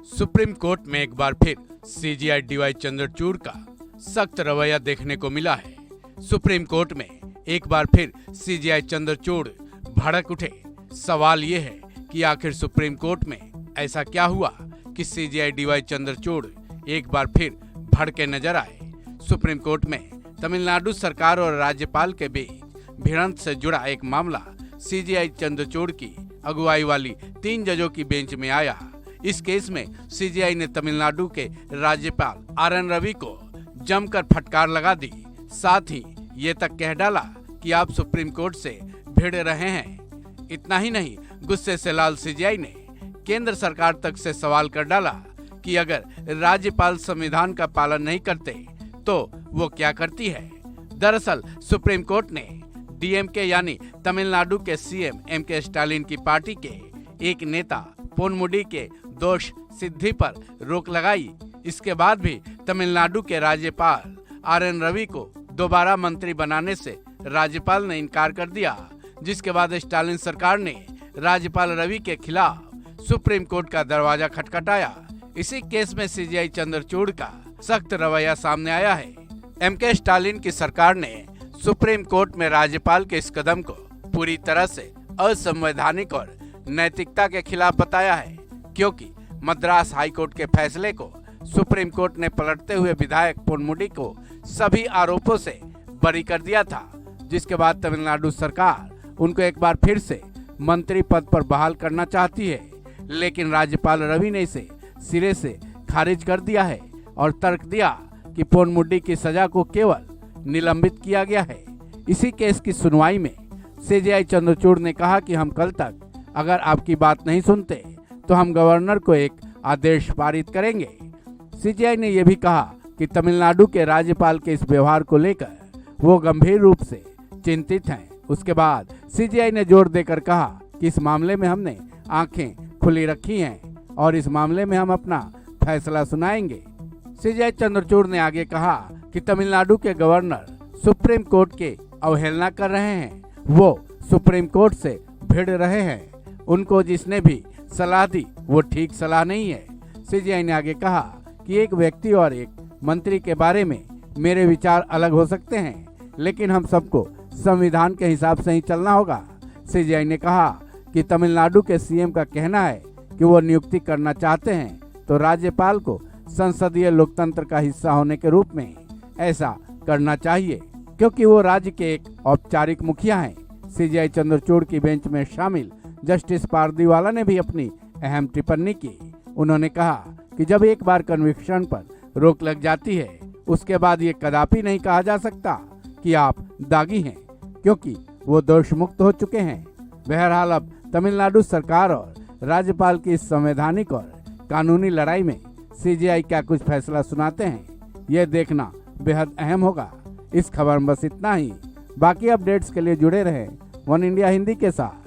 Supreme court में एक बार फिर सीजेआई डीवाई चंद्रचूड़ का सख्त रवैया देखने को मिला है। सुप्रीम कोर्ट में एक बार फिर सीजेआई चंद्रचूड़ भड़क उठे। सवाल ये है कि आखिर सुप्रीम कोर्ट में ऐसा क्या हुआ कि सीजेआई डीवाई चंद्रचूड़ एक बार फिर भड़के नजर आए। सुप्रीम कोर्ट में तमिलनाडु सरकार और राज्यपाल के बीच भिड़ंत से जुड़ा एक मामला सीजेआई चंद्रचूड़ की अगुवाई वाली 3 जजों की बेंच में आया। इस केस में सीजेआई ने तमिलनाडु के राज्यपाल आर.एन. रवि को जमकर फटकार लगा दी। साथ ही ये तक कह डाला कि आप सुप्रीम कोर्ट से भिड़ रहे हैं। इतना ही नहीं, गुस्से से लाल सीजेआई ने केंद्र सरकार तक से सवाल कर डाला कि अगर राज्यपाल संविधान का पालन नहीं करते तो वो क्या करती है। दरअसल सुप्रीम कोर्ट ने डीएमके यानी तमिलनाडु के सीएम एम.के. स्टालिन की पार्टी के एक नेता पोनमुडी के दोष सिद्धि पर रोक लगाई। इसके बाद भी तमिलनाडु के राज्यपाल आर.एन. रवि को दोबारा मंत्री बनाने से राज्यपाल ने इनकार कर दिया, जिसके बाद स्टालिन सरकार ने राज्यपाल रवि के खिलाफ सुप्रीम कोर्ट का दरवाजा खटखटाया। इसी केस में सीजेआई चंद्रचूड़ का सख्त रवैया सामने आया है। एम.के. स्टालिन की सरकार ने सुप्रीम कोर्ट में राज्यपाल के इस कदम को पूरी तरह से असंवैधानिक और नैतिकता के खिलाफ बताया है, क्योंकि मद्रास हाई कोर्ट के फैसले को सुप्रीम कोर्ट ने पलटते हुए विधायक पोनमुडी को सभी आरोपों से बरी कर दिया था, जिसके बाद तमिलनाडु सरकार उनको एक बार फिर से मंत्री पद पर बहाल करना चाहती है। लेकिन राज्यपाल रवि ने इसे सिरे से खारिज कर दिया है और तर्क दिया कि पोनमुडी की सजा को केवल निलंबित किया गया है। इसी केस की सुनवाई में सीजेआई चंद्रचूड़ ने कहा कि हम कल तक अगर आपकी बात नहीं सुनते तो हम गवर्नर को एक आदेश पारित करेंगे। सीजेआई ने यह भी कहा कि तमिलनाडु के राज्यपाल के इस व्यवहार को लेकर वो गंभीर रूप से चिंतित हैं। उसके बाद सीजेआई ने जोर देकर कहा कि इस मामले में हमने आंखें खुली रखी हैं और इस मामले में हम अपना फैसला सुनाएंगे। सीजेआई चंद्रचूड़ ने आगे कहा कि तमिलनाडु के गवर्नर सुप्रीम कोर्ट के अवहेलना कर रहे हैं। वो सुप्रीम कोर्ट से भिड़ रहे हैं। उनको जिसने भी सलाह दी वो ठीक सलाह नहीं है। सीजेआई ने आगे कहा कि एक व्यक्ति और एक मंत्री के बारे में मेरे विचार अलग हो सकते हैं, लेकिन हम सबको संविधान के हिसाब से ही चलना होगा। सीजेआई ने कहा कि तमिलनाडु के सीएम का कहना है कि वो नियुक्ति करना चाहते हैं तो राज्यपाल को संसदीय लोकतंत्र का हिस्सा होने के रूप में ऐसा करना चाहिए, क्योंकि वो राज्य के एक औपचारिक मुखिया हैं। सीजेआई चंद्रचूड़ की बेंच में शामिल जस्टिस पारदीवाला ने भी अपनी अहम टिप्पणी की। उन्होंने कहा कि जब एक बार कन्विक्शन पर रोक लग जाती है उसके बाद ये कदापि नहीं कहा जा सकता कि आप दागी हैं, क्योंकि वो दोष मुक्त हो चुके हैं। बहरहाल अब तमिलनाडु सरकार और राज्यपाल की इस संवैधानिक और कानूनी लड़ाई में सीजेआई क्या कुछ फैसला सुनाते हैं, ये देखना बेहद अहम होगा। इस खबर में बस इतना ही। बाकी अपडेट्स के लिए जुड़े रहें वन इंडिया हिंदी के साथ।